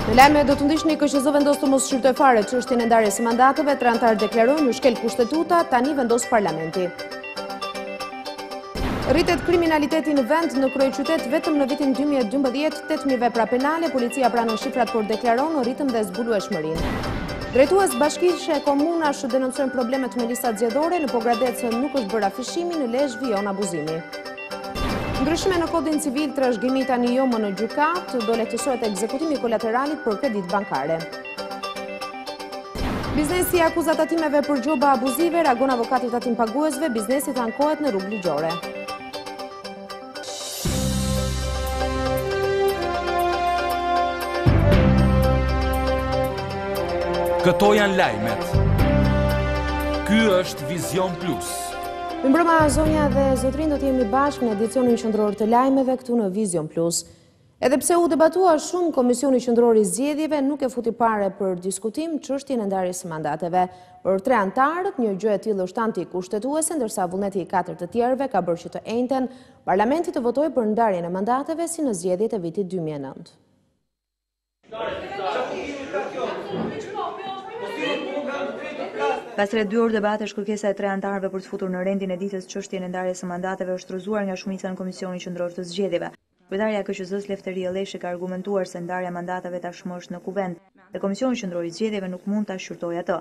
Në lajme do të ndihni KQZ vendos të mos shqyrtoj fare çështjen e ndarjes së mandateve, 3 anëtar deklarojnë në shkel kushtetuta, tani vendos parlamenti. Rritet kriminaliteti në vend, në kryeqytet vetëm në vitin 2012 8.000 vepra penale, policia pranon shifrat por deklaron rritëm dhe zbulueshmërinë. Drejtues bashkishe komunash denoncojnë problemet me listat zgjedhore, në Pogradec nuk është bërë afishimi, në Lezhë vijon abuzimi. Ndryshime në kodin civil trashëgimi tani jo më në gjykat, do lehtësohet ekzekutimi kolateralit për kredit bankare. Biznesi akuzat tatimeve për gjoba abuzive, reagon avokati tatim paguesve, biznesit ankohet në rrugë ligjore. Këto janë lajmet. Ky është Vizion Plus. Mbrëma zonja dhe zotrin do të jemi bashkë në edicionin qendror të lajmeve këtu në Vizion Plus. Edhe pse u debatua shumë, Komisioni Qendror i Zgjedhjeve nuk e futi pare për diskutim çështjen e ndarjes së mandateve. Për 3 anëtarët, një gjë e tillë është antikushtetuese, ndërsa vullneti i 4 të tjerëve ka bërë që të njëjtën Parlamenti të votojë për ndarjen e mandateve si në zgjedhjet e vitit 2009. Pas 2 orë debatesh, kërkesa e 3 anëtarëve për të futur në rendin e ditës çështjen e ndarjes së mandateve është rrëzuar nga shumica në Komisionin Qendror të Zgjedhjeve. Kryetarja e KQZ-s Lefteria Lleshi ka argumentuar se ndarja e mandateve tashmë është në kuvend dhe Komisioni Qendror i Zgjedhjeve nuk mund ta shqyrtojë atë.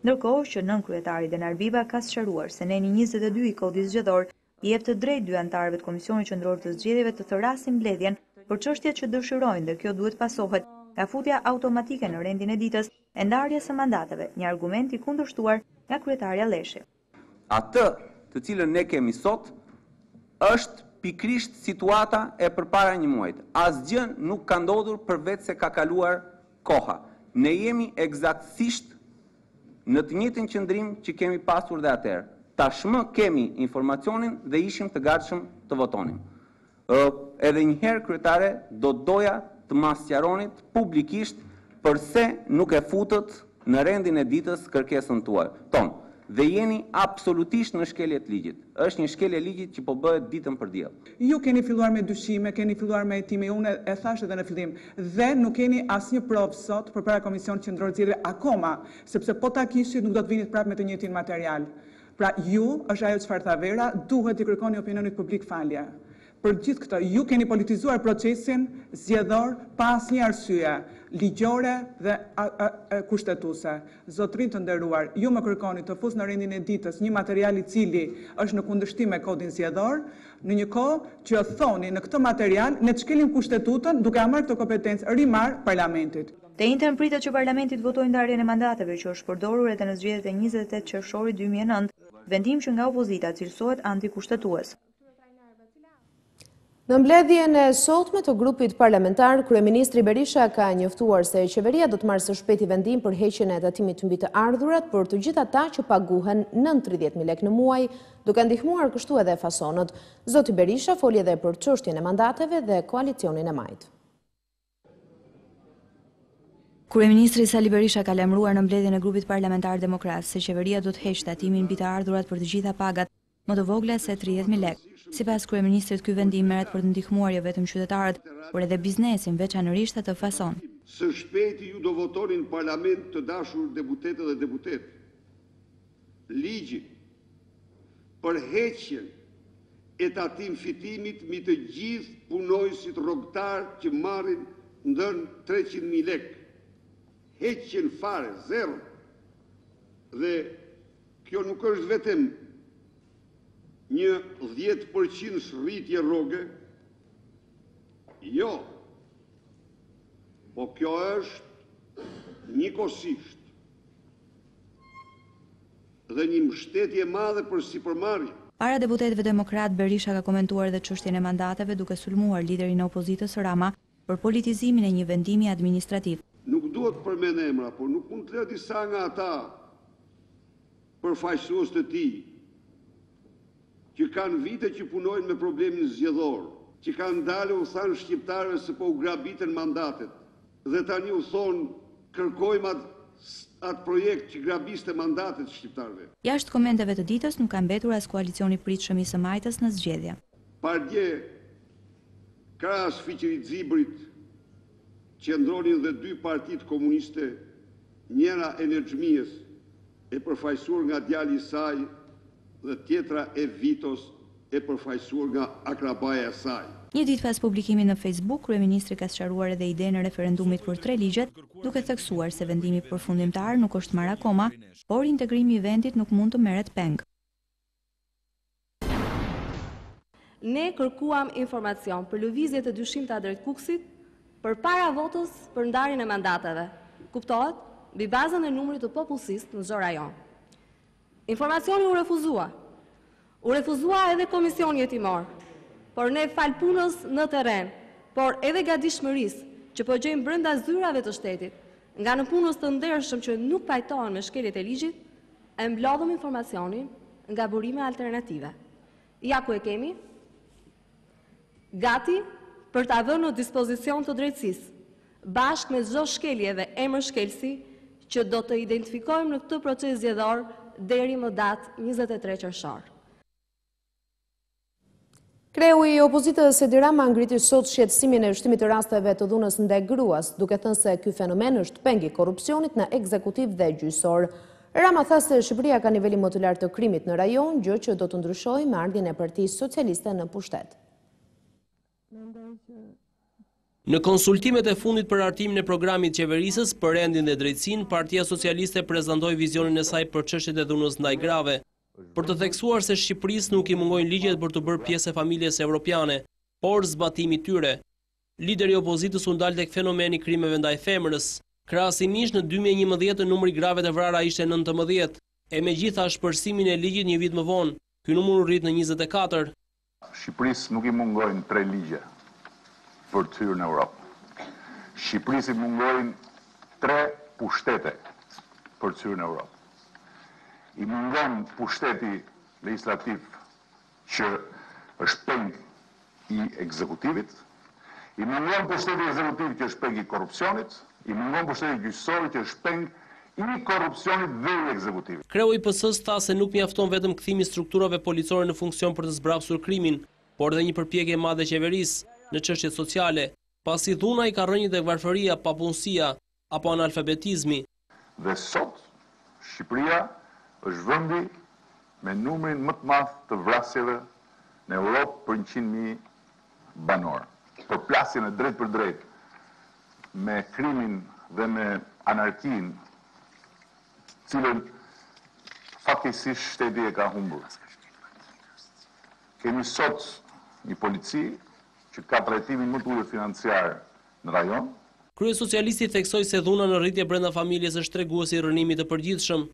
Ndërkohë që nën kryetari Denar Biba ka sqaruar se neni 22 i kodit zgjedhor i jep të drejtë 2 anëtarëve të Komisionit Qendror të Zgjedhjeve të thërasin mbledhjen për çështjet që dëshirojnë dhe kjo duhet pasohet nga futja automatike në rendin e ditës e ndarjes së mandateve, një argument i kundërshtuar nga kryetarja Lleshi. Atë të cilën ne kemi sot është pikrisht situata e përpara një muajit. Asgjë nuk ka ndodhur përveç se ka kaluar koha. Ne jemi eksaktësisht në të njëjtin qëndrim që kemi pasur dhe atëherë. Tashmë kemi informacionin dhe ishim të gatshëm të votonim. Edhe një herë, kryetare, do doja të ma sqaronit publikisht përse nuk e futët në rendin e ditës kërkesën tonë. Dhe jeni absolutisht në shkelje të ligjit. Është një shkelje ligjit që po bëhet ditën për diell. Ju keni filluar me dyshime, keni filluar me hetime, unë e thash edhe në fillim, dhe nuk keni asnjë provë sot përpara Komisionit Qendror të Zgjedhjeve akoma, sepse po ta kishit nuk do të vinit prapë me të njëjtin material. Pra ju, është ajo çfarë tha Vera, duhet të kërkoni opinionit publik falje. Për gjithë këtë, ju keni politizuar procesin zgjedhor pa asnjë arsye ligjore dhe kushtetuese. Zotrin të nderuar, ju më kërkoni të fus në rendin e ditës një material i cili është në kundërshtim me kodin zgjedhor, në një kohë që thoni në këtë material ne çkelim kushtetutën duke marrë këtë kompetencë rimar parlamentit. Të njëjtën pritet që parlamenti të votojë ndarjen e mandateve që është përdorur edhe në zgjedhjet e 28 qershorit 2009, vendim që nga opozita cilësohet antikushtetues. Në mbledhjen e sotme të grupit parlamentar, kryeministri Berisha ka njoftuar se qeveria do të marrë së shpejti vendim për heqjen e tatimit të mbi të ardhurat për të gjithë ata që paguhen nën 30.000 lekë në muaj, duke ndihmuar kështu edhe fasonët. Zoti Berisha foli edhe për çështjen e mandateve dhe koalicionin e majt. Kryeministri Sali Berisha ka lajmëruar në mbledhjen e grupit parlamentar demokrat se qeveria do të heqë tatimin mbi të ardhurat për të gjitha pagat më të vogla se 30.000 lekë. Sipas kryeministrit, ky vendim merret për të ndihmuar jo vetëm qytetarët, por edhe biznesin, veçanërisht atë fason. Së shpejti ju do votoni në parlament, të dashur deputetë dhe deputet, ligji për heqjen e tatim fitimit mbi të gjithë punojësit rrogtar që marrin ndër 300.000 lekë. Heqjen fare, zero. Dhe kjo nuk është vetëm një 10% rritje rroge, jo, po kjo është njëkohësisht dhe një mbështetje madhe për sipërmarrje. Para deputetëve demokrat, Berisha ka komentuar edhe çështjen e mandateve duke sulmuar liderin e opozitës Rama për politizimin e një vendimi administrativ. Nuk duhet të përmend emra, por nuk mund të lë disa nga ata përfaqësues të tij që kanë vite që punojnë me problemin zgjedhor, që kanë dalë u thanë shqiptarëve se po u grabiten mandatet, dhe tani u thonë kërkojmë atë projekt që grabiste mandatet shqiptarëve. Jashtë komenteve të ditës nuk ka mbetur as koalicioni pritshëm i së majtës në zgjedhje. Pardje, krahas Fiqerit Zibrit, qëndronin dhe dy partit komuniste, njëra e Energjmijes e përfaqësuar nga djali i saj dhe tjetra e Vitos e përfaqësuar nga akrabaja e saj. Një ditë pas publikimit në Facebook, kryeministri ka sqaruar edhe idenë e referendumit për 3 ligjet, duke theksuar se vendimi përfundimtar nuk është marrë akoma, por integrimi i vendit nuk mund të merret peng. Ne kërkuam informacion për lëvizje të dyshimta drejt Kukësit përpara votës për ndarjen e mandateve. Kuptohet? Mbi bazën e numrit të popullsisë në çdo rajon. Informacioni u refuzua. U refuzua edhe komisioni jetimor. Por ne fal punës në terren, por edhe gatishmërisë që po gjejmë brenda zyrave të shtetit, nga në punës të ndershëm që nuk pajtohen me shkeljet e ligjit, e mblodhëm informacionin nga burime alternative. Ja ku e kemi, gati për ta vënë në dispozicion të drejtësisë, bashkë me çdo shkelje dhe emër shkelsi që do të identifikojmë në këtë proces zgjedhor deri më datë 23 qershor. Kreu i opozitës Edi Rama ngriti sot shqetësimin e vështimit të rasteve të dhunës ndaj gruas, duke thënë se ky fenomen është peng i korrupsionit në ekzekutiv dhe gjyqësor. Rama tha se Shqipëria ka nivelin më të lartë të krimit në rajon, gjë që do të ndryshojë me ardhjen e Partisë Socialiste në pushtet. Në konsultimet e fundit për hartimin e programit qeverisës për rendin dhe drejtësinë, Partia Socialiste prezantoi vizionin e saj për çështjet e dhunës ndaj grave, për të theksuar se Shqipërisë nuk i mungojnë ligjet për të bërë pjesë e familjes evropiane, por zbatimi tyre. Lideri i opozitës u ndal tek fenomeni krimeve ndaj femrës. Krahasimisht në 2011 numri grave të vrara ishte 19, e megjithatë shpërsimin e ligjit një vit më vonë, ky numër u rrit në 24. Shqipërisë nuk i mungojnë 3 ligje për të hyrë në Europë. Shqipërisë i mungojnë 3 pushtete për të hyrë në Europë. I mungon pushteti legislativ që është peng i ekzekutivit, i mungon pushteti ekzekutiv që është peng i korrupsionit, i mungon pushteti gjyqësor që është peng i korrupsionit dhe i ekzekutivit. Kreu i PS-s tha se nuk mjafton vetëm kthimi i strukturave policore në funksion për të zbrapsur krimin, por edhe një përpjekje e madhe e qeverisë në çështjet sociale, pasi dhuna i ka rënë tek varfëria, papunësia apo analfabetizmi. Dhe sot Shqipëria është vendi me numrin më të madh të vrasjeve në Europë për 100.000 banor. Për plasjen e drejt për drejt me krimin dhe me anarkinë, cilën fatkeqësisht shteti e ka humbur. Kemi sot një polici që ka trajtimin më të ulët financiar në rajon. Kryesocialisti theksoi se dhuna në rritje brenda familjes është treguesi i rënimit të përgjithshëm.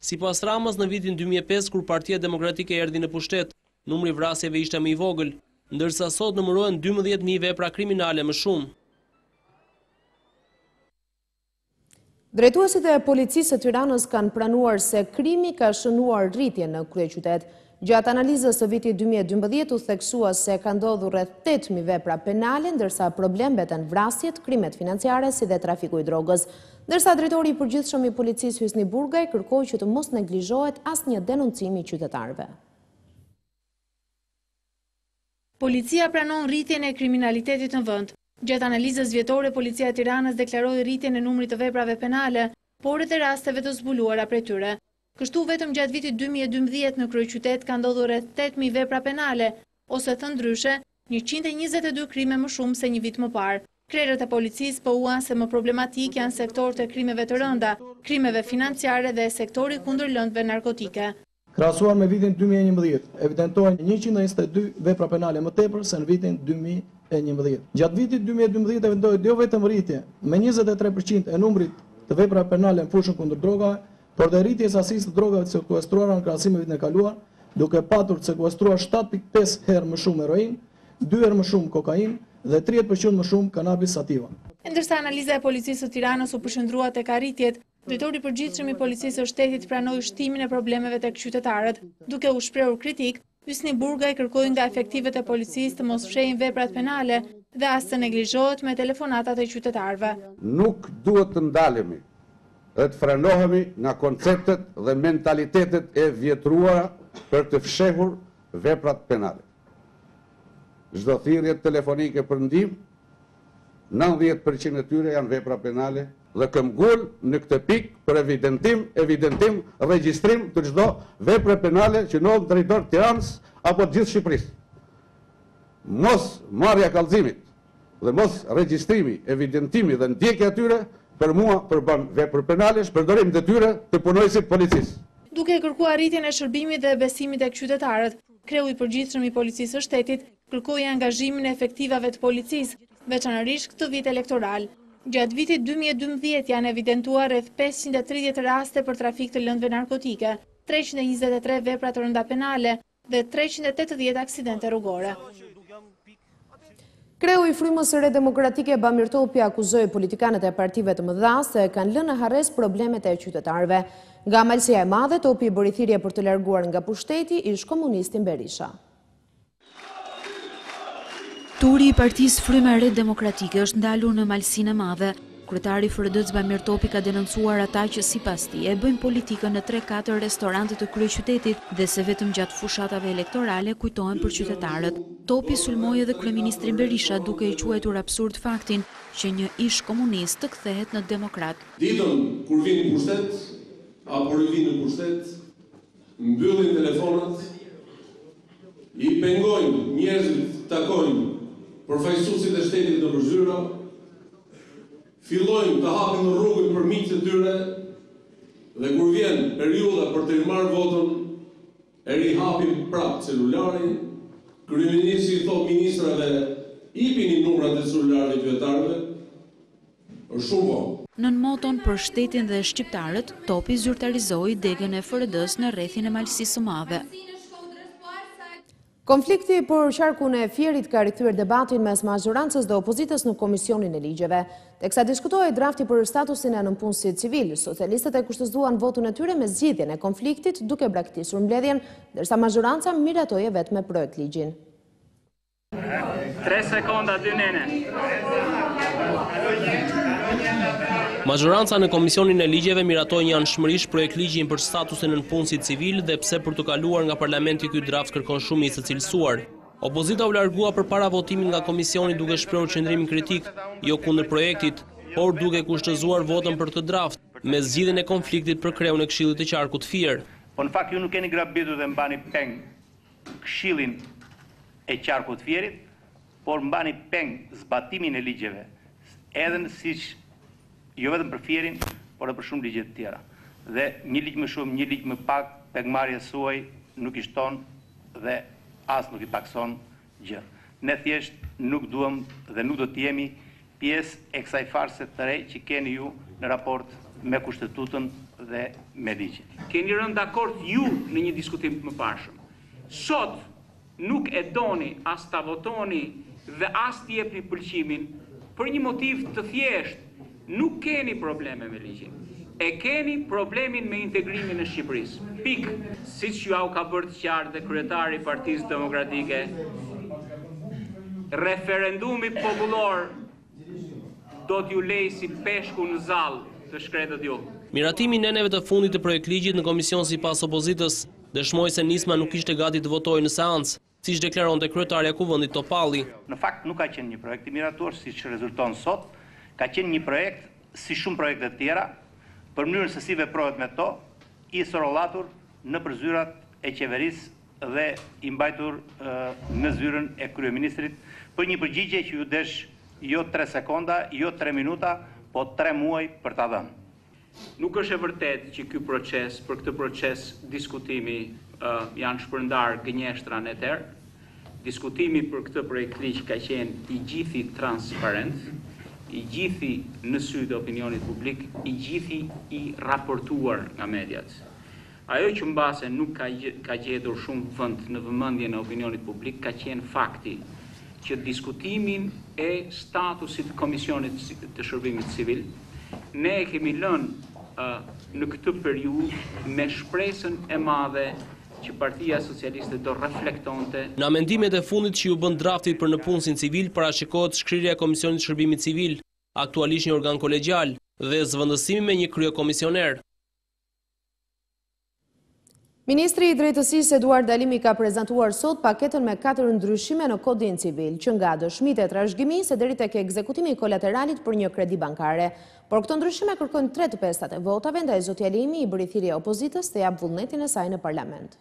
Sipas Ramës, në vitin 2005, kur Partia Demokratike erdhi në pushtet, numri vrasjeve ishte më i vogël, ndërsa sot numërohen 12.000 vepra kriminale më shumë. Drejtuesit e policisë së Tiranës kanë pranuar se krimi ka shënuar rritje në kryeqytet. Gjatë analizës së vitit 2012 u theksua se ka ndodhur rreth 8.000 vepra penale, ndërsa problem mbeten vrasjet, krimet financiare si dhe trafiku i drogës. Ndërsa drejtori i përgjithshëm i policisë Hysni Burgaj kërkoi që të mos neglizhohet asnjë denoncim i qytetarëve. Policia pranon rritjen e kriminalitetit në vend. Gjatë analizës vjetore, Policia e Tiranës deklaroi rritjen e numrit të veprave penale, por edhe rasteve të zbuluara prej tyre. Kështu vetëm gjatë vitit 2012 në kryeqytet ka ndodhur rreth 8.000 vepra penale, ose thënë ndryshe, 122 krime më shumë se një vit më parë. Krerët e policisë pohuan se më problematik janë sektorët e krimeve të rënda, krimeve financiare dhe sektori kundër lëndëve narkotike. Krahasuar me vitin 2011, evidentohen 122 vepra penale më tepër se në vitin 2011. Gjatë vitit 2012 evidentohet jo vetëm rritje me 23% e numrit të vepra penale në fushën kundër drogave, por dhe rritje e sasisë të drogave të sekuestruara në krahasim me vitin e kaluar, duke patur të sekuestruar 7.5 herë më shumë heroin, 2 herë më shumë kokainë dhe 30% më shumë kanabis sativa. Ndërsa analiza e policisë së Tiranës u përshëndrua tek arritjet, drejtori i përgjithshëm i policisë së shtetit pranoi shtimin e problemeve tek qytetarët. Duke u shprehur kritik, Hysni Burgaj kërkoi nga efektivet e policisë të mos fshehin veprat penale dhe as të neglizhohet me telefonatat e qytetarëve. Nuk duhet të ndalemi dhe të frenohemi nga konceptet dhe mentalitetet e vjetruara për të fshehur veprat penale. Çdo thirrje telefonike për ndihmë 90% e tyre janë vepra penale dhe këmbgul në këtë pikë për evidentim, regjistrim të çdo vepre penale që ndodh në territor të Tiranës apo të gjithë Shqipërisë. Mos marrja kallëzimit dhe mos regjistrimi, evidentimi dhe ndjekja e tyre për mua përbën vepër penale, shpërdorim detyre të punojësit policisë. Duke kërkuar rritjen e shërbimit dhe besimit tek qytetarët, kreu i përgjithshëm i Policisë së Shtetit kërkoi angazhimin e efektivave të policisë, veçanërisht këtë vit elektoral. Gjatë vitit 2012 janë evidentuar rreth 530 raste për trafik të lëndëve narkotike, 323 vepra të rënda penale dhe 380 aksidente rrugore. Kreu i Frymës së Re Demokratike Bamir Topi akuzoi politikanët e partive të mëdha se kanë lënë në harres problemet e qytetarëve. Nga malësia e madhe, Topi bëri thirrje për të larguar nga pushteti ish-komunistin Berisha. Turi i Partisë Fryma e Re Demokratike është ndalur në malësinë e madhe. Kryetari i FRD-s Bamir Topi ka denoncuar ata që sipas tij e bëjnë politikën në 3-4 restorante të kryeqytetit dhe se vetëm gjatë fushatave elektorale kujtohen për qytetarët. Topi sulmoi edhe kryeministrin Berisha duke i quajtur absurd faktin që një ish komunist të kthehet në demokrat. Ditën kur vini në pushtet apo rivinë në pushtet, mbyllin telefonat, i pengojnë njerëzit takojnë përfaqësuesit e shtetit në zyra, fillojnë të hapin në rrugën për miqtë e tyre dhe kur vjen periudha për të marrë votën, e rihapin prapë celularin, kryeministri i thotë ministrave hipini numrat e celularëve të qytetarëve, është shumë vonë. Nën moton për shtetin dhe shqiptarët, Topi zyrtarizoi degën e FRD-s në rrethin e malësisë së madhe. Konflikti për qarkun e Fierit ka rikthyer debatin mes majorancës dhe opozitës në Komisionin e Ligjeve. Teksa diskutohej drafti për statusin e nënpunësit civil, socialistët e kushtëzuan votën e tyre me zgjidhjen e konfliktit duke braktisur mbledhjen, ndërsa majoranca miratoi vetëm me projekt ligjin. 3 sekonda, 2 nene. Majoranca në Komisionin e Ligjeve miratoi një anshmërisht projekt ligjin për statusin e nënpunësit civil dhe pse për të kaluar nga parlamenti ky draft kërkon shumicë të cilësuar. Opozita u largua përpara votimit nga komisioni duke shprehur qëndrimin kritik, jo kundër projektit, por duke kushtëzuar votën për këtë draft me zgjidhjen e konfliktit për kreun e Këshillit të Qarkut Fier. Po në fakt ju nuk keni grabitur dhe mbani peng Këshillin e Qarkut Fierit, por mbani peng zbatimin e ligjeve. Edhe siç jo vetëm për Fierin, por edhe për shumë ligje të tjera. Dhe një ligj më shumë, një ligj më pak, pengmarrja suaj nuk i shton dhe as nuk i pakson gjë. Ne thjesht nuk duam dhe nuk do të jemi pjesë e kësaj farse të re që keni ju në raport me kushtetutën dhe me ligjin. Keni rënë dakord ju në një diskutim më parshëm. Sot nuk e doni as ta votoni dhe as të jepni pëlqimin për një motiv të thjeshtë. Nuk keni probleme me ligjin, e keni problemin me integrimin në Shqipërisë. Pik, siç ju au ka bërë të qartë dhe kryetari i Partisë Demokratike, referendumi popullor do t'ju lejë si peshku në zall të shkretët ju. Miratimi i neneve të fundit të projekt ligjit në komision sipas opozitës dëshmoi se nisma nuk ishte gati të votojë në seancë, siç deklaronte kryetaria e Kuvendit Topalli. Në fakt nuk ka qenë një projekt i miratuar siç rezulton sot. Ka qenë një projekt, si shumë projekte të tjera, për mënyrën se si veprohet me to, i sorollatur në përzyrat e qeverisë dhe i mbajtur në zyrën e kryeministrit për një përgjigje që ju desh jo 3 sekonda, jo 3 minuta, po 3 muaj për ta dhënë. Nuk është e vërtet që për këtë proces diskutimi janë shpërndar gënjeshtra në eter. Diskutimi për këtë projekt ligj ka qenë i gjithi transparent, i gjithi në sy të opinionit publik, i gjithi i raportuar nga mediat. Ajo që mbase nuk ka gjetur shumë vend në vëmendjen e opinionit publik ka qenë fakti që diskutimin e statusit të Komisionit të Shërbimit Civil ne e kemi lënë në këtë periudhë me shpresën e madhe që Partia Socialiste do reflektonte. Në amendimet e fundit që ju bën draftit për nëpunësin civil, parashikohet shkrirja e Komisionit të Shërbimit Civil, aktualisht një organ kolegjal, dhe zëvendësimi me një kryekomisioner. Ministri i Drejtësisë Eduard Dalimi ka prezantuar sot paketën me 4 ndryshime në Kodin Civil, që nga dëshmitë e trashëgimisë deri tek ekzekutimi i kolateralit për një kredi bankare. Por këto ndryshime kërkojnë 3/5 e votave, ndaj zoti Dalimi i bëri thirrje opozitës të jap vullnetin e saj në parlament.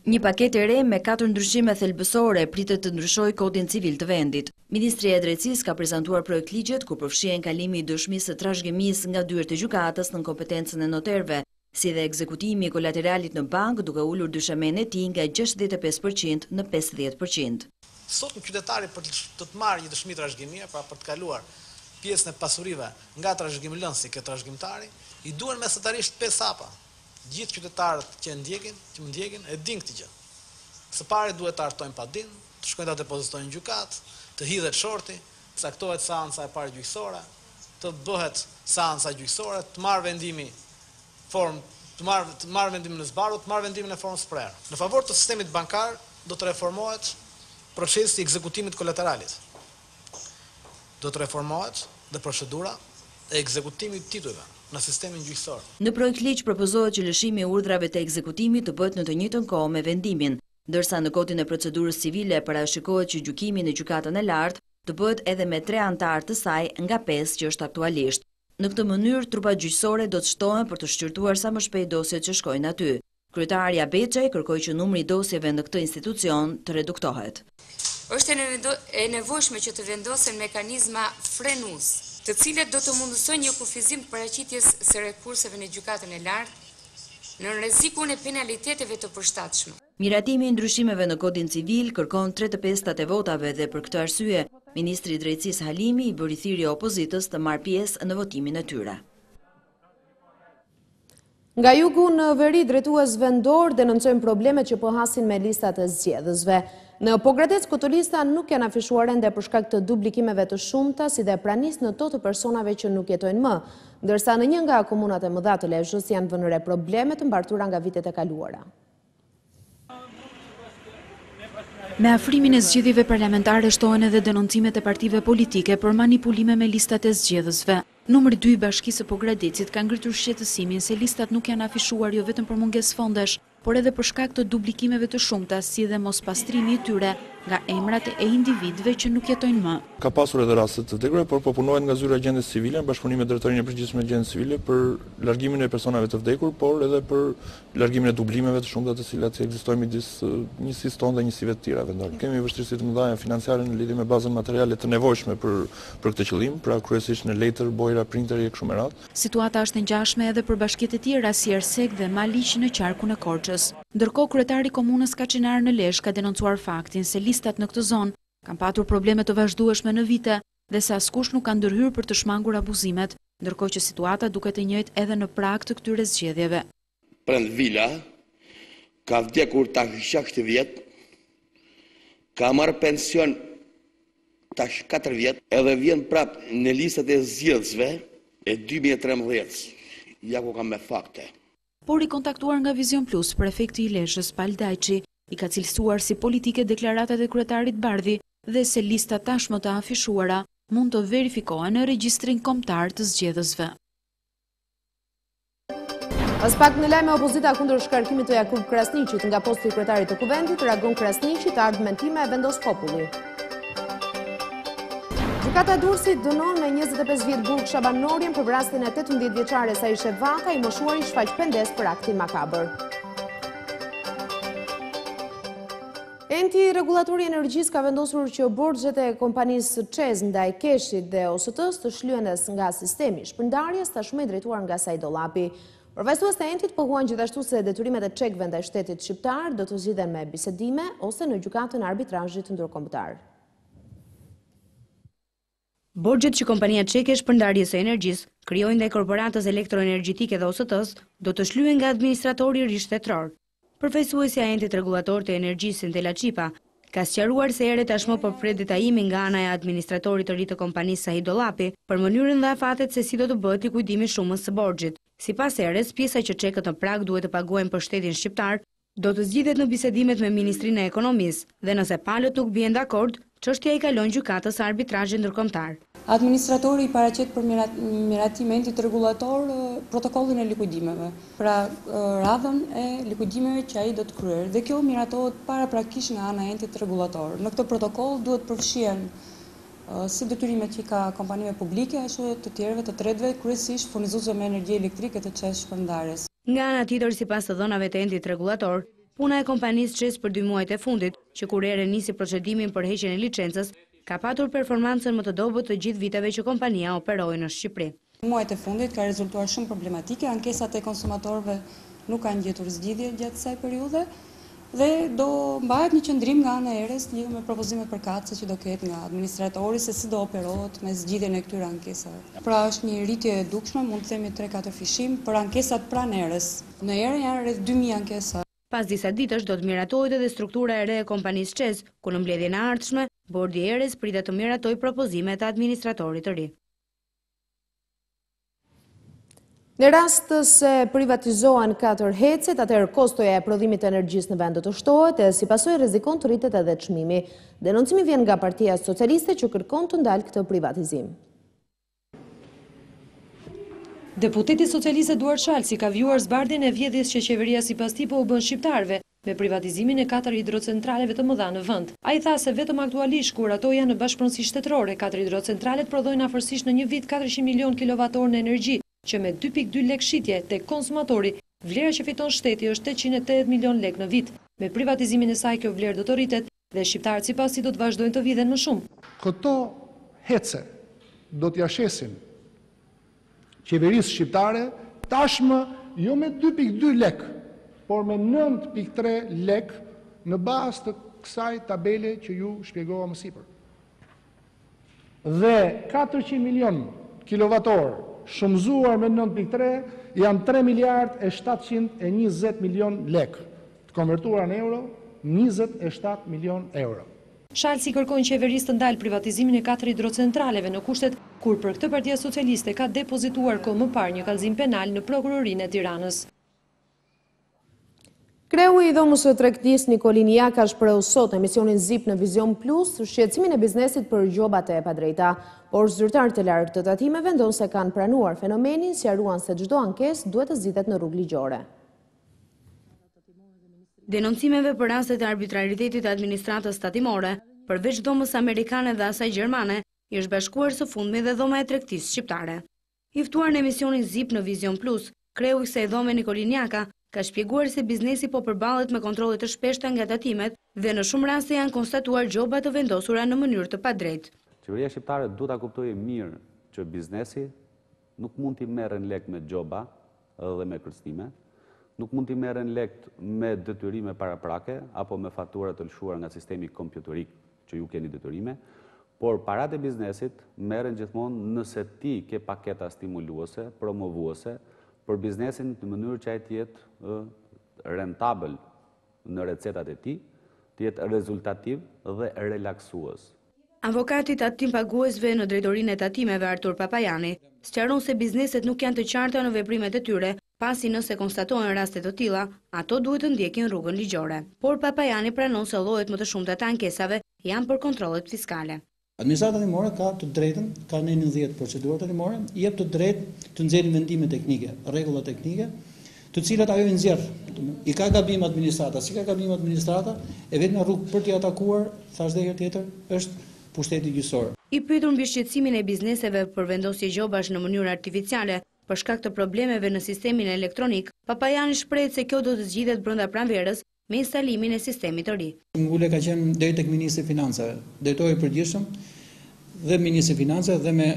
Një paket e re me 4 ndryshime thelbësore pritet të ndryshojë Kodin Civil të vendit. Ministri e Drejtësisë ka prezantuar projekt ligjet ku përfshihen kalimi i dëshmisë së trashëgimisë nga dyert e gjykatës në kompetencën e noterëve, si dhe ekzekutimi i kolateralit në bankë duke ulur dyshemenen e tij nga 65% në 50%. Sot në qytetari për të marrë një dëshmi trashëgimie, pra për të kaluar pjesën e pasurive nga trashëgimlënësi ke trashëgimtari, i duhen mesatarisht 5 hapa. Gjithë qytetarët që më ndjekin e din këtë gjë. Së pari duhet të artojnë padin, të shkojnë të depozitojnë gjykat, të hidhet shorti, të caktohet seanca e parë gjyqësore, të bëhet seanca gjyqësore, të marrë vendimi të marrë vendimin në zbaru, të marrë vendimin e formës prerë. Në favor të sistemit bankar do të reformohet procesi i ekzekutimit kolateralit. Do të reformohet dhe procedura e ekzekutimit titujve në sistemin gjyqësor. Në projekt ligj propozohet që lëshimi i urdhrave të ekzekutimit të bëhet në të njëjtën kohë me vendimin, ndërsa në Kodin e procedurës civile parashikohet që gjykimi në gjykatën e lartë të bëhet edhe me 3 anëtar të saj nga 5 që është aktualisht. Në këtë mënyrë trupat gjyqësore do të shtohen për të shqyrtuar sa më shpejt dosjet që shkojnë aty. Kryetari Beçaj kërkoi që numri i dosjeve në këtë institucion të reduktohet. Është e nevojshme që të vendosen mekanizma frenues, të cilët do të mundësojnë një kufizim të paraqitjes së rekurseve në gjykatën e lartë në rrezikun e penaliteteve të përshtatshme. Miratimi i ndryshimeve në Kodin Civil kërkon 3/5 e votave dhe për këtë arsye, Ministri i Drejtësisë Halimi i bëri thirrje opozitës të marrë pjesë në votimin e tyre. Nga jugu në veri, drejtues vendor denoncojnë problemet që po hasin me listat e zgjedhësve. Në Pogradec, këto lista nuk janë afishuar ende për shkak të duplikimeve të shumta, si dhe pranisë në to të personave që nuk jetojnë më, ndërsa në një nga komunat e mëdha të Lezhës janë vënë re probleme të mbartura nga vitet e kaluara. Me afrimin e zgjedhjeve parlamentare shtohen edhe denoncimet e partive politike për manipulime me listat e zgjedhësve. Numri 2 i Bashkisë së Pogradecit ka ngritur shqetësimin se listat nuk janë afishuar jo vetëm për mungesë fondesh, por edhe për shkak të duplikimeve të shumta, si dhe mospastrimi i tyre nga emrat e individëve që nuk jetojnë më. Ka pasur edhe raste të tjera, por po punohet nga zyra e gjendjes civile në bashkëpunim me drejtorinë e përgjithshme të gjendjes civile për largimin e personave të vdekur, por edhe për largimin e dublimeve të shumta të cilat ekzistojnë midis njësisë tonë dhe njësive të tjera vendore. Kemi vështirësi të mëdha financiare në lidhje me bazën materiale të nevojshme për këtë qëllim, pra kryesisht në letër, bojra, printeri e kështu me radhë. Situata është e ngjashme edhe për bashkitë e tjera si Ersek dhe Maliq në qarkun e Korçës. Ndërkohë, kryetari i komunës Kaçinar në Lezhë ka denoncuar faktin se listat në këtë zonë kanë patur probleme të vazhdueshme në vite dhe se askush nuk ka ndërhyrë për të shmangur abuzimet, ndërkohë që situata duket e njëjtë edhe në prag të këtyre zgjedhjeve. Prand Vila ka vdekur tash 60 vjet, ka marrë pension tash 4 vjet, edhe vjen prap në listat e zgjedhësve e 2013. Ja ku kam me fakte. Por i kontaktuar nga Vision Plus, prefekti i Lezhës Pal Dajçi i ka cilësuar si politike deklaratat e kryetarit Bardhi dhe se listat tashmë të afishuara mund të verifikohen në regjistrin kombëtar të zgjedhësve. As pak në lajme, opozita kundër shkarkimit të Jakub Krasniqit nga posti i kryetarit të kuvendit, reagon Krasniqi të ardhmen time e vendos populli. Gjykata e Durrësit dënon me 25 vjet burg Shabanorien për vrasjen e 18 vjeçare Saishe Vaka, i moshuari shfaq pendes për aktin makabër. Enti Regulatori i Energjisë ka vendosur që borxhet e kompanisë ÇEZ ndaj Keshit dhe OST-s të shlyenes nga sistemi i shpërndarjes tashmë i drejtuar nga Saido Llapi. Përfaqësues të entit pohuan gjithashtu se detyrimet e çekëve ndaj shtetit shqiptar do të zgjidhen me bisedime ose në gjykatën e arbitrazhit ndërkombëtar. Borxhet që kompania çeke shpërndarjes së energjisë krijojnë ndaj korporatës elektroenergjitike dhe OST-s do të shlyhen nga administratori rishtetror. Përfaqësuesja e entit rregullator të energjisë Entela Çipa ka sqaruar se ere tashmë po pret detajimi nga ana e administratorit të ri të kompanisë Saido Llapi për mënyrën dhe afatet se si do të bëhet likuidimi i shumës së borxhit. Sipas erës, pjesa që çekët në prag duhet të paguajnë për shtetin shqiptar do të zgjidhet në bisedimet me Ministrinë e Ekonomisë dhe nëse palët nuk bien dakord, çështja i kalon gjykatës arbitrazhi ndërkombëtar. Administratori i paraqet për miratimentit rregullator protokollin e likuidimeve, pra radhën e likuidimeve që ai do të kryer. Dhe kjo miratohet parapraktikisht nga ana e entit rregullator. Në këtë protokoll duhet përfshihen si detyrimet që ka kompanive publike, ashtu të tjerëve të tretëve, kryesisht furnizuesve me energji elektrike të ÇEZ shpërndarjes. Nga ana tjetër, sipas të dhënave të entit rregullator, puna e kompanisë ÇEZ për 2 muajt e fundit, që kur ere nisi procedimin për heqjen e licencës, ka patur performancën më të dobët të gjithë viteve që kompania operoi në Shqipëri. Muajt e fundit ka rezultuar shumë problematike, ankesat e konsumatorëve nuk kanë gjetur zgjidhje gjatë kësaj periudhe dhe do mbahet një qëndrim nga ana e erës lidhur me propozimet përkatëse që do ketë nga administratori se si do operohet me zgjidhjen e këtyre ankesave. Pra është një rritje e dukshme, mund të themi 3-4 fishim për ankesat pranë erës. Në erë janë rreth 2000 ankesa. Pas disa ditësh do të miratohet edhe struktura e re e kompanisë ÇEZ, ku në mbledhjen e ardhshme, bordi i erës pritet të miratojë propozimet e administratorit të ri. Në rast se privatizohen 4 hecet, atëherë kostoja e prodhimit të energjisë në vend do të shtohet e si pasojë rrezikon të rritet edhe çmimi. Denoncimi vjen nga Partia Socialiste që kërkon të ndalë këtë privatizim. Deputeti socialiste Eduard Shalsi ka vjuar zbardhjen e vjedhjes që qeveria sipas tij po u bën shqiptarëve me privatizimin e 4 hidrocentraleve të mëdha në vend. Ai tha se vetëm aktualisht kur ato janë në bashkëpronësi shtetërore, 4 hidrocentralet prodhojnë afërsisht në një vit 400 milion kilovator në energji, që me 2.2 lek shitje tek konsumatori, vlera që fiton shteti është 880 milion lek në vit. Me privatizimin e saj kjo vlerë do të rritet dhe shqiptarët sipas tij do të vazhdojnë të vidhen më shumë. Këto hece do t'ja shesin qeverisë shqiptare tashmë jo me 2.2 lek, por me 9.3 lek në bazë të kësaj tabele që ju shpjegova më sipër. Dhe 400 milion kilovator shumëzuar me 9.3 janë 3 miliard e 720 milion lek, të konvertuar në euro 27 milion euro. Shalsi kërkojnë qeverisë të ndalë privatizimin e 4 hidrocentraleve në kushtet kur për këtë Partia Socialiste ka depozituar kohë më parë një kallëzim penal në prokurorinë e Tiranës. Kreu i dhomës së tregtisë Nikolin Ja ka shprehur sot në emisionin ZIP në Vizion Plus shqetësimin e biznesit për gjobat e padrejta, por zyrtarët e lartë të tatimeve ndonë se kanë pranuar fenomenin, sqaruan se çdo ankesë duhet të zhitet në rrugë ligjore. Denoncimeve për rastet e arbitraritetit të administratës tatimore, përveç dhomës amerikane dhe asaj gjermane, i është bashkuar së fundmi dhe dhoma e tregtisë shqiptare. I ftuar në emisionin ZIP në Vizion Plus, kreu i kësaj dhome Nikolin Jaka ka shpjeguar se biznesi po përballet me kontrolle të shpeshta nga tatimet dhe në shumë raste janë konstatuar gjoba të vendosura në mënyrë të padrejtë. Qeveria shqiptare duhet ta kuptojë mirë që biznesi nuk mund t'i merren lek me gjoba dhe me kërcënime. Nuk mund t'i merren lek me detyrime paraprake apo me fatura të lëshuar nga sistemi kompjuterik që ju keni detyrime, por paratë e biznesit merren gjithmonë nëse ti ke paketa stimuluese, promovuese për biznesin në mënyrë që ai të jetë rentabël në recetat e tij, të jetë rezultativ dhe relaksues. Avokati tatim paguesve në drejtorinë e tatimeve Artur Papajani sqaron se bizneset nuk janë të qarta në veprimet e tyre, pasi nëse konstatohen raste të tilla, ato duhet të ndjekin rrugën ligjore. Por Papajani pranon se llojet më të shumta të ankesave janë për kontrollet fiskale. Administrata tatimore ka të drejtën, ka në 90 procedura tatimore, jep të drejtë të nxjerrë vendime teknike, rregulla teknike, të cilat ajo i nxjerr. I ka gabim administrata, si ka gabim administrata, e vetëm rrugë për t'i atakuar, thash edhe herë tjetër, është pushteti gjyqësor. I pyetur mbi shqetësimin e bizneseve për vendosje gjobash në mënyrë artificiale për shkak të problemeve në sistemin elektronik, Papajani shpreh se kjo do të zgjidhet brenda pranverës me instalimin e sistemit të ri. Mbule ka qenë deri tek Ministri i Financave, drejtori i përgjithshëm dhe Ministri i Financave dhe me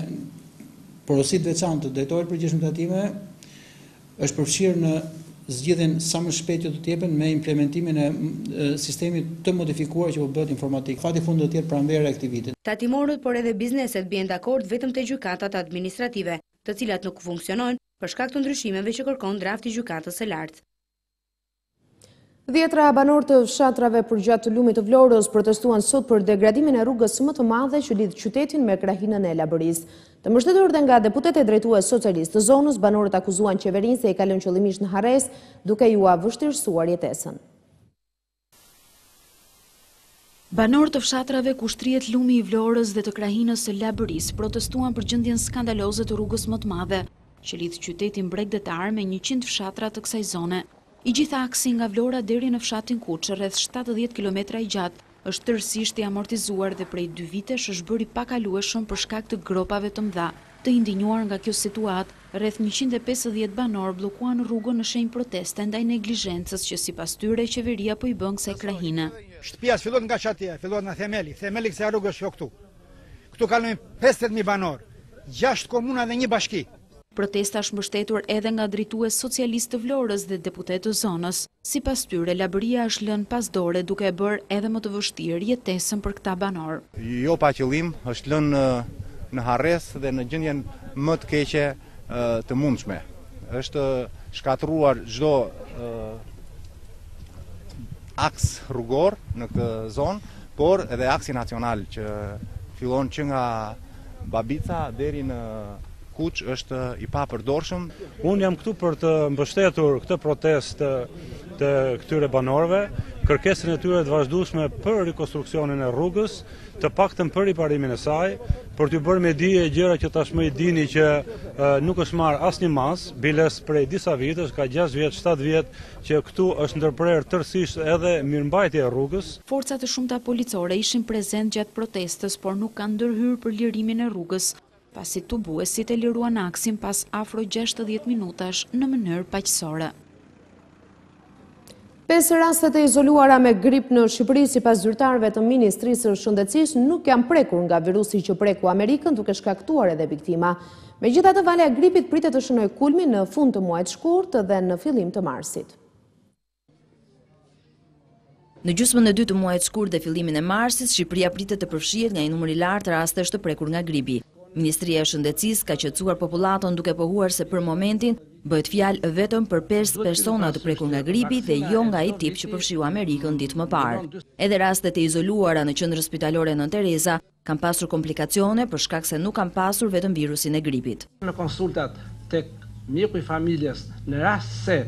porositë veçantë të drejtorit të përgjithshëm të tatimeve është përfshirë në zgjidhjen sa më shpejt të jepen me implementimin e sistemit të modifikuar që u bëhet informatik. Fati fund do të jetë pranverë e këtij viti. Tatimorët por edhe bizneset bien dakord vetëm te gjykatat administrative, të cilat nuk funksionojnë për shkak të ndryshimeve që kërkon drafti i gjykatës së lartë. 10 banorë të fshatrave përgjatë lumit të Vlorës protestuan sot për degradimin e rrugës më të madhe që lidh qytetin me krahinën e Labërisë. Të mbështetur dhe nga deputetet drejtues socialistë të zonës, banorët akuzuan qeverinë se i kalon qëllimisht në harres, duke ju vështirësuar jetesën. Banorët të fshatrave ku shtrihet lumi i Vlorës dhe të krahinës së Labërisë protestuan për gjendjen skandaloze të rrugës më të madhe, që lidh qytetin Bregdetar me 100 fshatra të kësaj zone. I gjithë aksi nga Vlora deri në fshatin Kuç, rreth 70 kilometra i gjatë, është tërësisht i amortizuar dhe prej 2 vitesh është bërë i pakalueshëm për shkak të gropave të mëdha. Të indinjuar nga kjo situatë, rreth 150 banor bllokuan rrugën në shenjë proteste ndaj neglizhencës që sipas tyre qeveria po i bën kësaj krahine. Shtëpia fillon nga çatje, fillon nga themeli kësaj rrugës është këtu. Këtu kalojnë 50.000 banor, 6 komuna dhe 1 bashki. Protesta është mbështetur edhe nga drejtues socialist të Vlorës dhe deputet të zonës. Sipas tyre, Labëria është lënë pas dore duke e bërë edhe më të vështirë jetesën për këta banor. Jo pa qëllim, është lënë në harres dhe në gjendjen më të keqe të mundshme. Është shkatruar çdo aks rrugor në këtë zonë, por edhe aksi nacional që fillon që nga Babica deri në Kuç është i papërdorshëm. Unë jam këtu për të mbështetur këtë protestë të këtyre banorëve, kërkesën e tyre të vazhdueshme për rikonstruksionin e rrugës, të paktën për riparimin e saj, për t'ju bërë me dije gjëra që tashmë i dini që nuk është marrë asnjë mas, biles prej disa vitesh, ka 6 vjet, 7 vjet që këtu është ndërprerë tërësisht edhe mirëmbajtja e rrugës. Forca të shumta policore ishin prezent gjatë protestës, por nuk kanë ndërhyrë për lirimin e rrugës, pasi tubuesit e liruan aksin pas afro 60 minutash në mënyrë paqësore. 5 rastet e izoluara me grip në Shqipëri sipas zyrtarëve të Ministrisë së Shëndetësisë nuk janë prekur nga virusi që preku Amerikën, duke shkaktuar edhe viktima. Megjithatë, valja e gripit pritet të shënojë kulmin në fund të muajit shkurt dhe në fillim të marsit. Në gjysmën e dytë të muajit shkurt dhe fillimin e marsit, Shqipëria pritet të përfshihet nga një numër i lartë rastesh të prekur nga gripi. Ministria e Shëndetësisë ka qetësuar popullatën duke pohuar se për momentin bëhet fjalë vetëm për 5 persona të prekur nga gripi dhe jo nga ai tip që përfshiu Amerikën ditë më parë. Edhe rastet e izoluara në qendrën spitalore Nën Tereza kanë pasur komplikacione për shkak se nuk kanë pasur vetëm virusin e gripit. Në konsultat tek mjeku i familjes, në rast se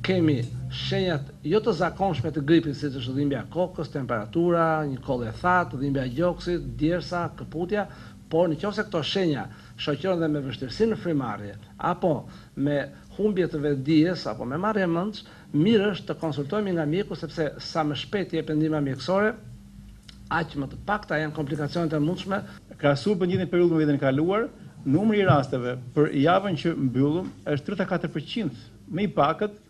kemi shenjat jo të zakonshme të gripit, siç është dhimbja e kokës, temperatura, një kollë e thatë, dhimbja e gjoksit, djersa, këputja, por nëse këto shenja shoqërohen dhe me vështirësi në frymarrje, apo me humbje të vetdijes, apo me marrje mendsh, mirë është të konsultohemi nga mjeku, sepse sa më shpejt jep ndihmë mjekësore, aq më të pakta janë komplikacionet e mundshme. Krahasuar për një periudhë me vitën e kaluar, numri i rasteve për javën që mbyllëm është 34%, më i pakët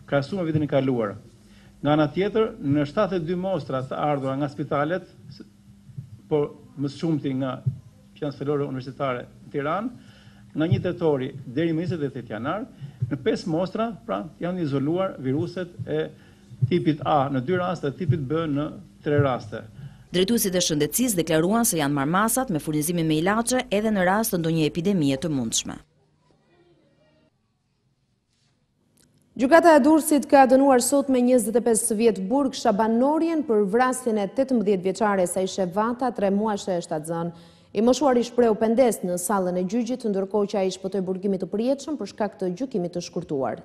krahasuar me vitën e kaluar. Nga ana tjetër, në 72 mostra të ardhura nga spitalet, por më shumti nga Qendrore Universitare në Tiranë, nga 1 tetori deri më 28 janar, në 5 mostra, pra janë izoluar viruset e tipit A në 2 raste dhe tipit B në 3 raste. Drejtuesit e shëndetësisë deklaruan se janë marrmasat me furnizimin me ilaçe edhe në rast të ndonjë epidemie të mundshme. Gjykata e Durrësit ka dënuar sot me 25 vjet burg Shabanorjen për vrasjen e 18 vjeçare Saishe Vata, 3 muajshe e shtatzën. I moshuari shpreu pendes në sallën e gjyqit, ndërkohë që ai shpëtoi burgimin të përjetshëm për shkak të gjykimit të shkurtuar.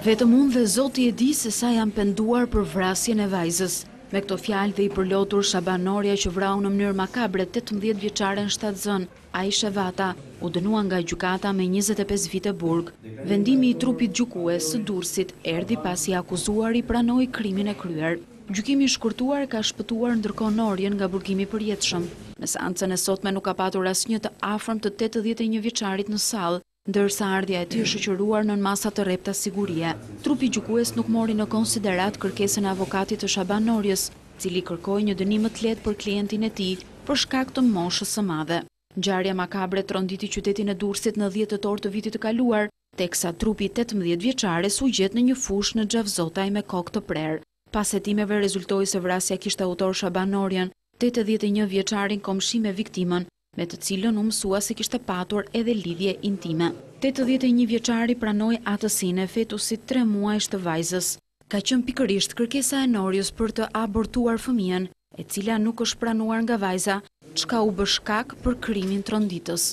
Vetëm unë dhe Zoti e di se sa jam penduar për vrasjen e vajzës. Me këto fjalë dhe i përlotur Shabanorja që vrau në mënyrë makabre 18 vjeçaren shtatzën, Aisha Vata, u dënua nga gjykata me 25 vite burg. Vendimi i trupit gjykues së Durrësit erdhi pasi akuzuari pranoi krimin e kryer. Gjykimi i shkurtuar ka shpëtuar ndërkohë Norjen nga burgimi i përjetshëm. Në seancën e sotme nuk ka patur asnjë të afërm të 81 vjeçarit në sallë, ndërsa ardhja e tij është shoqëruar në masa të rrepta sigurie. Trupi gjykues nuk mori në konsiderat kërkesën e avokatit të Shabanorjes, cili kërkoi një dënim më të lehtë për klientin e tij për shkak të moshës së madhe. Ngjarja makabre tronditi qytetin e Durrësit në 10 tetor të vitit të kaluar, teksa trupi 18 vjeçares u gjet në një fushë në Xhavzotaj me kokë të prerë. Pas hetimeve rezultoi se vrasja kishte autor Shabanorjen, 81 vjeçarin komshi me viktimën, me të cilën u mësua se kishte patur edhe lidhje intime. 81 vjeçari pranoi atësinë e fetusit 3 muajsh të vajzës. Ka qenë pikërisht kërkesa e Norjes për të abortuar fëmijën, e cila nuk është pranuar nga vajza, çka u bë shkak për krimin tronditës.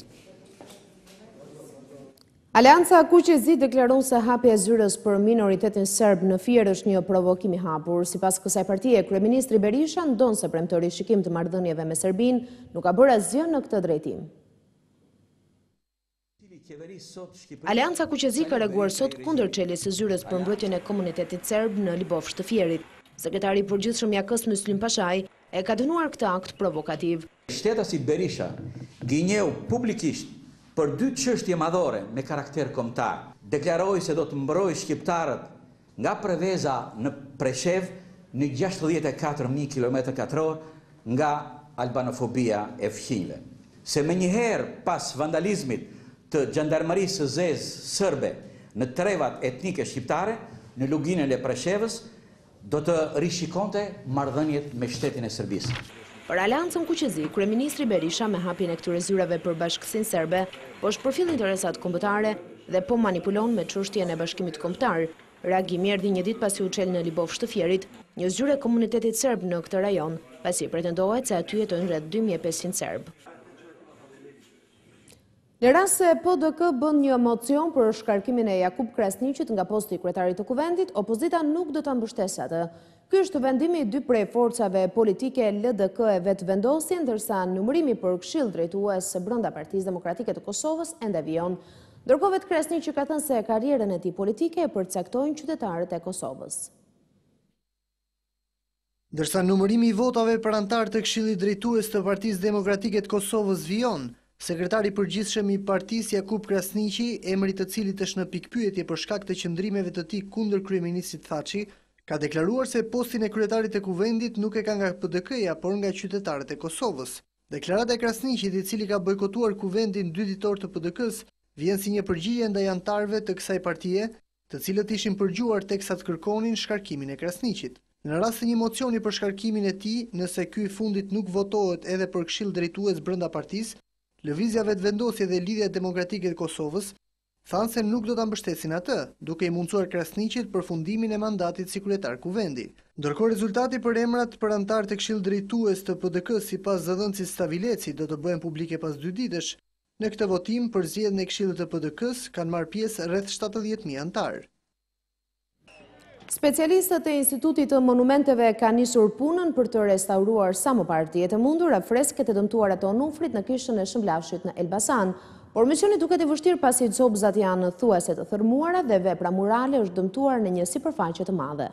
Alianca Kuqezi deklaron se hapja e zyrës për minoritetin serb në Fier është një provokim i hapur. Sipas kësaj partie, kryeministri Berisha ndon se premtori shikim të marrëdhënieve me Serbinë nuk ka bërë asgjë në këtë drejtim. Alianca Kuqezi ka reaguar sot kundër çeljes së zyrës për mbrojtjen e komunitetit serb në Libofsh të Fierit. Sekretari i përgjithshëm Jakës Myslim Pashaj e ka dënuar këtë akt provokativ. Shtetasi Berisha gënjeu publikisht për 2 çështje madhore me karakter kombëtar. Deklaroi se do të mbrojë shqiptarët nga preveza në Preshev në 64.000 km2 nga albanofobia e fqinjve. Se më njëherë pas vandalizmit të gjandarmerisë së zezë sërbe në trevat etnike shqiptare në luginën e Preshevës do të rishikonte marrëdhëniet me shtetin e Serbisë. Për Aleancën Kuqezi, kryeministri Berisha me hapjen e këtyre zyrave për bashkësinë serbe po shpërfill interesat kombëtare dhe po manipulon me çështjen e bashkimit kombëtar. Reagimi erdhi një ditë pasi u çel në Libofsh të Fierit një zyrë e komunitetit serb në këtë rajon, pasi pretendohet se aty jetojnë rreth 2500 serb. Në rast se PDK bën një mocion për shkarkimin e Jakub Krasniqit nga posti i kryetarit të kuvendit, opozita nuk do ta mbështesë atë. Ky është vendimi i 2 prej forcave politike LDK e vetvendosje, ndërsa numërimi për këshill drejtues brenda Partisë Demokratike të Kosovës ende vijon. Ndërkohë vetë Krasniqi ka thënë se karrierën e tij politike e përcaktojnë qytetarët e Kosovës. Ndërsa numërimi i votave për anëtar të këshillit drejtues të Partisë Demokratike të Kosovës vijon, sekretari i përgjithshëm i partisë Jakub Krasniqi, emri të cilit është në pikpyetje për shkak të qëndrimeve të tij kundër kryeministit Thaçi, ka deklaruar se postin e kryetarit të kuvendit nuk e ka nga PDK-ja, por nga qytetarët e Kosovës. Deklarata e Krasniqit, i cili ka bojkotuar kuvendin 2 ditor të PDK-s, vjen si një përgjigje ndaj anëtarëve të kësaj partie, të cilët ishin përgjuar teksa të kërkonin shkarkimin e Krasniqit. Në rast të një mocioni për shkarkimin e tij, nëse ky i fundit nuk votohet edhe për këshill drejtues brenda partisë, Lëvizja Vetvendosje dhe Lidhja Demokratike të Kosovës thanë se nuk do ta mbështesin atë, duke i mundsuar Krasniqit përfundimin e mandatit si kryetar kuvendi. Ndërkohë rezultati për emrat për anëtar të këshill drejtues të PDK-s sipas zëdhënësit Stavileci do të bëhen publike pas 2 ditësh. Në këtë votim për zgjedhjen e këshillit të PDK-s kanë marrë pjesë rreth 70.000 anëtar. Specialistët e Institutit të Monumenteve kanë nisur punën për të restauruar sa më parë të jetë mundur fresket e dëmtuara të Onufrit në kishën e Shëmblafshit në Elbasan, por misioni duket i vështirë pasi copëzat janë thuajse të thërmuara dhe vepra murale është dëmtuar në një sipërfaqe të madhe.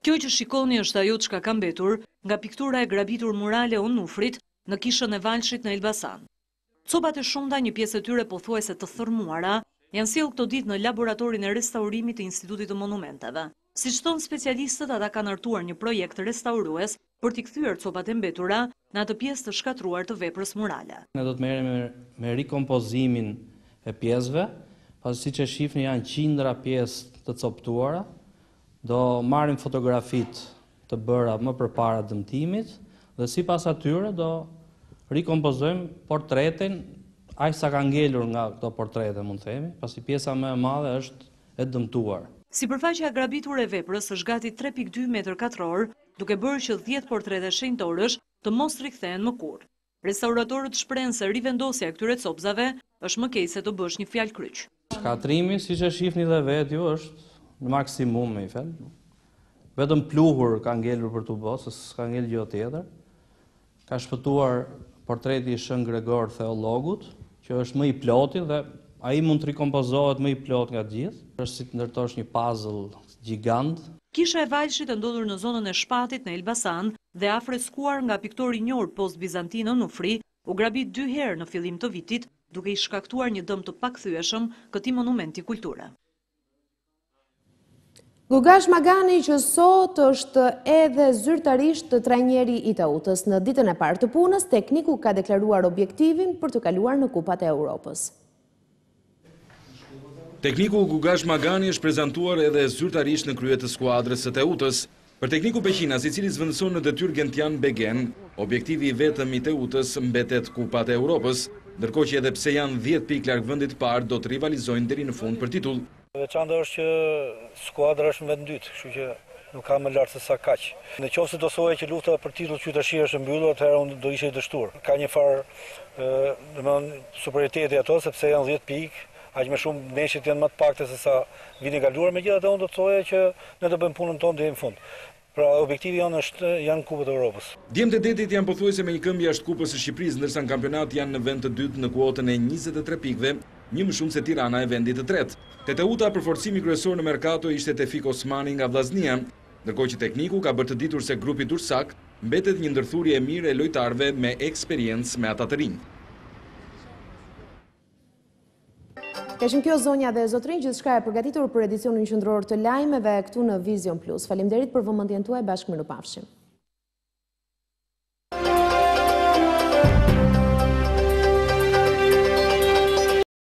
Kjo që shikoni është ajo çka ka mbetur nga piktura e grabitur murale Onufrit në kishën e Valshit në Elbasan. Copat e shumta, një pjesë e tyre pothuajse të thërmuara, janë sjellë këto ditë në laboratorin e restaurimit të Institutit të Monumenteve. Siç thonë specialistët, ata kanë hartuar një projekt restaurues për t'i kthyer copat e mbetura në atë pjesë të shkatruar të veprës murale. Ne do të merremi me rikompozimin e pjesëve, pasi siç e shihni janë qindra pjesë të coptuara. Do marrim fotografitë të bëra më përpara dëmtimit dhe sipas atyre do rikompozojmë portretin aq sa ka ngelur nga këto portrete, mund të themi, pasi pjesa më e madhe është e dëmtuar. Sipërfaqja e grabitur e veprës është gati 3.2 m2, duke bërë që 10 portrete shenjtorësh të mos rikthehen më kurrë. Restauratorët shprehen se rivendosja e këtyre copëzave është më keq se të bësh një fjalë kryq. Shkatrimi, siç e shihni dhe vetë ju, është në maksimum me i fel. Vetëm pluhur ka ngelur për të bërë, se s'ka ngel gjë tjetër. Ka shpëtuar portreti i Shën Gregor Theologut, që është më i ploti dhe ai mund të rikompozohet më i plot nga gjithë. Është si të ndërtosh një puzzle gjigant. Kisha e Valshit e ndodhur në zonën e Shpatit në Elbasan dhe afreskuar nga piktori i njohur post-bizantin Onufri, u grabit 2 herë në fillim të vitit, duke i shkaktuar një dëm të pakthyeshëm këtij monumenti kulture. Gugash Magani, që sot është edhe zyrtarisht trajneri i Teutës. Në ditën e parë të punës, tekniku ka deklaruar objektivin për të kaluar në Kupat e Europës. Tekniku Gugash Magani është prezantuar edhe zyrtarisht në krye të skuadrës së Teutës. Për tekniku Peqinas, i cili zvendëson në detyrë Gentian Begen, objektivi i vetëm i Teutës mbetet Kupat e Europës, ndërkohë që edhe pse janë 10 pikë larg vendit të parë, do të rivalizojnë deri në fund për titull. Veçanta është që skuadra është në vend dytë, kështu që nuk ka më lartë se sa kaq. Në qoftë se do thoje që lufta për titull qytetëshi është mbyllur, atëherë unë do isha i dështuar. Ka një farë domethënë superioriteti ato sepse janë 10 pikë, aq më shumë neshjet janë më të pakta se sa vini kaluar, megjithatë unë do të thoja që ne do bëjmë punën tonë deri në fund. Pra objektivi janë Kupët e Evropës. Djemtë e Detit janë pothuajse me një këmbë jashtë Kupës së Shqipërisë, ndërsa në kampionat janë në vend të dytë në kuotën e 23 pikëve, një më shumë se Tirana e vendit të tretë. Teteuta përforcimi kryesor në Mercato ishte Tefik Osmani nga Vllaznia, ndërkohë që tekniku ka bërë të ditur se grupi Dursak mbetet një ndërthurje e mirë e lojtarëve me eksperiencë me ata të rinj. Keshim kjo zonja dhe zotrinj, gjithçka e përgatitur për edicionin qendror të lajmeve këtu në Vision Plus. Faleminderit për vëmendjen tuaj, bashkë mirupafshim.